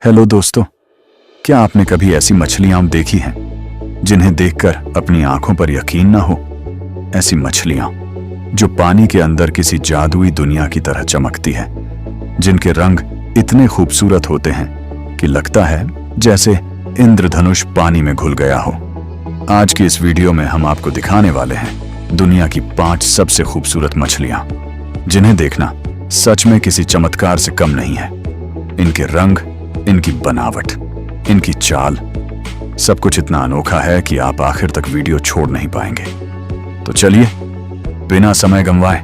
Hello दोस्तों, क्या आपने कभी ऐसी मछलियां देखी हैं जिन्हें देखकर अपनी आंखों पर यकीन ना हो? ऐसी मछलियां जो पानी के अंदर किसी जादुई दुनिया की तरह चमकती है, जिनके रंग इतने खूबसूरत होते हैं कि लगता है जैसे इंद्रधनुष पानी में घुल गया हो। आज की इस वीडियो में हम आपको दिखाने वाले हैं दुनिया की 5 सबसे खूबसूरत मछलियां, जिन्हें देखना सच में किसी चमत्कार से कम नहीं है। इनके रंग, इनकी बनावट, इनकी चाल, सब कुछ इतना अनोखा है कि आप आखिर तक वीडियो छोड़ नहीं पाएंगे। तो चलिए बिना समय गंवाए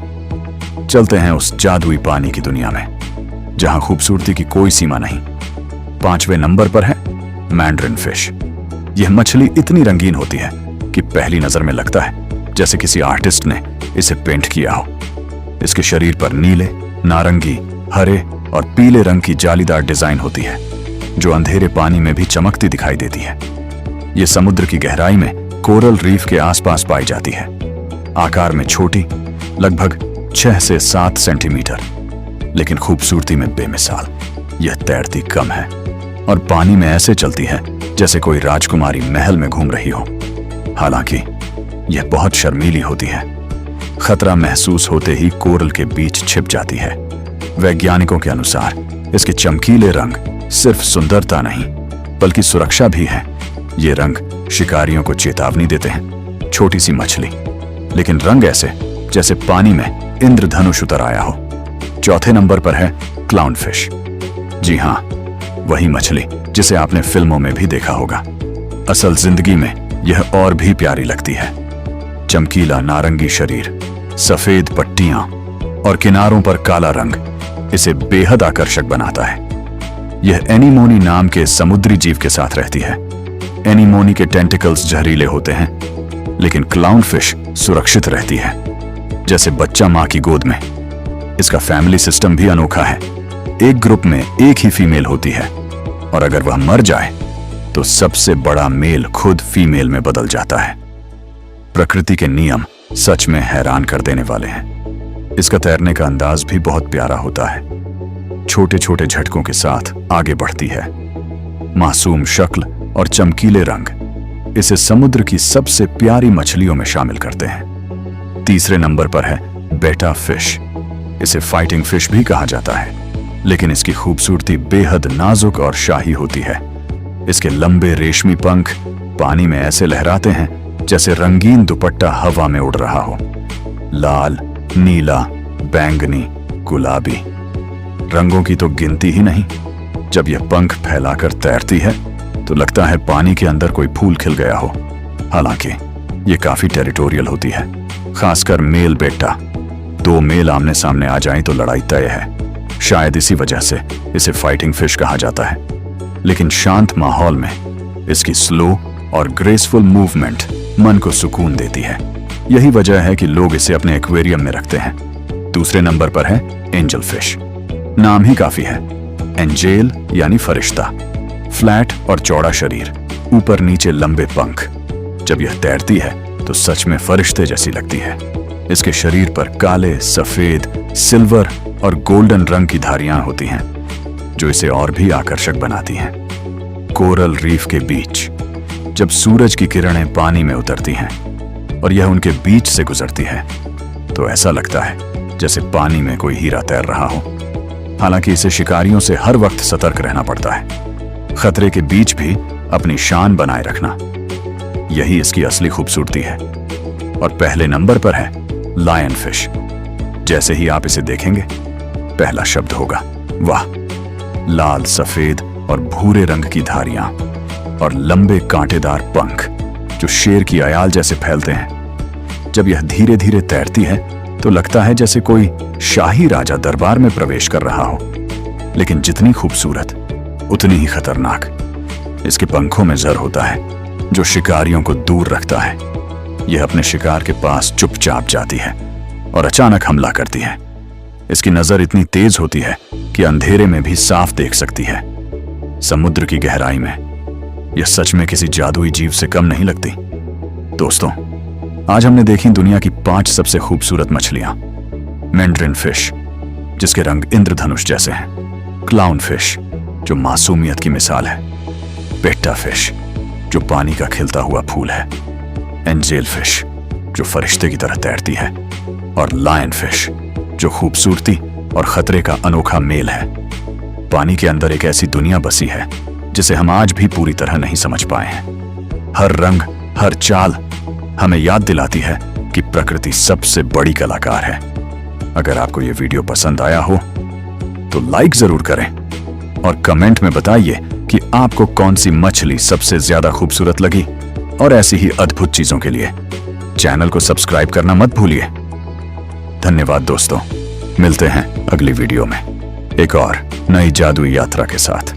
चलते हैं उस जादुई पानी की दुनिया में, जहां खूबसूरती की कोई सीमा नहीं। 5वें नंबर पर है मैंड्रिन फिश। यह मछली इतनी रंगीन होती है कि पहली नजर में लगता है जैसे किसी आर्टिस्ट ने इसे पेंट किया हो। इसके शरीर पर नीले, नारंगी, हरे और पीले रंग की जालीदार डिजाइन होती है, जो अंधेरे पानी में भी चमकती दिखाई देती है। यह समुद्र की गहराई में कोरल रीफ के आसपास पाई जाती है। आकार में छोटी, लगभग 6 से 7 सेंटीमीटर, लेकिन खूबसूरती में बेमिसाल। यह तैरती कम है और पानी में ऐसे चलती है जैसे कोई राजकुमारी महल में घूम रही हो। हालांकि यह बहुत शर्मीली होती है। खतरा महसूस होते ही कोरल के बीच छिप जाती है। वैज्ञानिकों के अनुसार इसके चमकीले रंग सिर्फ सुंदरता नहीं बल्कि सुरक्षा भी है। ये रंग शिकारियों को चेतावनी देते हैं। छोटी सी मछली, लेकिन रंग ऐसे जैसे पानी में इंद्रधनुष उतर आया हो। 4थे नंबर पर है क्लाउन फिश। जी हाँ, वही मछली जिसे आपने फिल्मों में भी देखा होगा। असल जिंदगी में यह और भी प्यारी लगती है। चमकीला नारंगी शरीर, सफेद पट्टियां और किनारों पर काला रंग इसे बेहद आकर्षक बनाता है। यह एनीमोनी नाम के समुद्री जीव के साथ रहती है। एनीमोनी के टेंटिकल्स जहरीले होते हैं, लेकिन क्लाउन फिश सुरक्षित रहती है, जैसे बच्चा मां की गोद में। इसका फैमिली सिस्टम भी अनोखा है। एक ग्रुप में एक ही फीमेल होती है, और अगर वह मर जाए तो सबसे बड़ा मेल खुद फीमेल में बदल जाता है। प्रकृति के नियम सच में हैरान कर देने वाले हैं। इसका तैरने का अंदाज भी बहुत प्यारा होता है। छोटे छोटे झटकों के साथ आगे बढ़ती है। मासूम शक्ल और चमकीले रंग इसे समुद्र की सबसे प्यारी मछलियों में शामिल करते हैं। 3रे नंबर पर है बेटा फिश। इसे फाइटिंग फिश भी कहा जाता है, लेकिन इसकी खूबसूरती बेहद नाजुक और शाही होती है। इसके लंबे रेशमी पंख पानी में ऐसे लहराते हैं जैसे रंगीन दुपट्टा हवा में उड़ रहा हो। लाल, नीला, बैंगनी, गुलाबी रंगों की तो गिनती ही नहीं। जब यह पंख फैलाकर तैरती है तो लगता है पानी के अंदर कोई फूल खिल गया हो। हालांकि यह काफी टेरिटोरियल होती है, खासकर मेल बेटा। 2 मेल आमने सामने आ जाएं तो लड़ाई तय है। शायद इसी वजह से इसे फाइटिंग फिश कहा जाता है। लेकिन शांत माहौल में इसकी स्लो और ग्रेसफुल मूवमेंट मन को सुकून देती है। यही वजह है कि लोग इसे अपने एक्वेरियम में रखते हैं। 2रे नंबर पर है एंजल फिश। नाम ही काफी है। एंजेल यानी फरिश्ता। फ्लैट और चौड़ा शरीर, ऊपर नीचे लंबे पंख। जब यह तैरती है तो सच में फरिश्ते जैसी लगती है। इसके शरीर पर काले, सफेद, सिल्वर और गोल्डन रंग की धारियां होती हैं, जो इसे और भी आकर्षक बनाती हैं। कोरल रीफ के बीच जब सूरज की किरणें पानी में उतरती हैं और यह उनके बीच से गुजरती है, तो ऐसा लगता है जैसे पानी में कोई हीरा तैर रहा हो। हालांकि इसे शिकारियों से हर वक्त सतर्क रहना पड़ता है। खतरे के बीच भी अपनी शान बनाए रखना, यही इसकी असली खूबसूरती है। और पहले नंबर पर है लायन फिश। जैसे ही आप इसे देखेंगे, पहला शब्द होगा वाह। लाल, सफेद और भूरे रंग की धारियां और लंबे कांटेदार पंख जो शेर की अयाल जैसे फैलते हैं। जब यह धीरे धीरे तैरती है तो लगता है जैसे कोई शाही राजा दरबार में प्रवेश कर रहा हो। लेकिन जितनी खूबसूरत उतनी ही खतरनाक। इसके पंखों में जर होता है जो शिकारियों को दूर रखता है। यह अपने शिकार के पास चुपचाप जाती है और अचानक हमला करती है। इसकी नजर इतनी तेज होती है कि अंधेरे में भी साफ देख सकती है। समुद्र की गहराई में यह सच में किसी जादुई जीव से कम नहीं लगती। दोस्तों, आज हमने देखी दुनिया की 5 सबसे खूबसूरत मछलियां। मैंड्रिन फिश, जिसके रंग इंद्रधनुष जैसे हैं। क्लाउन फिश, जो मासूमियत की मिसाल है, पेट्टा फिश जो पानी का खिलता हुआ फूल है, एंजेल फिश जो फरिश्ते की तरह तैरती है, और लायन फिश जो खूबसूरती और खतरे का अनोखा मेल है। पानी के अंदर एक ऐसी दुनिया बसी है जिसे हम आज भी पूरी तरह नहीं समझ पाए हैं। हर रंग, हर चाल हमें याद दिलाती है कि प्रकृति सबसे बड़ी कलाकार है। अगर आपको यह वीडियो पसंद आया हो तो लाइक जरूर करें और कमेंट में बताइए कि आपको कौन सी मछली सबसे ज्यादा खूबसूरत लगी। और ऐसी ही अद्भुत चीजों के लिए चैनल को सब्सक्राइब करना मत भूलिए। धन्यवाद दोस्तों, मिलते हैं अगली वीडियो में एक और नई जादुई यात्रा के साथ।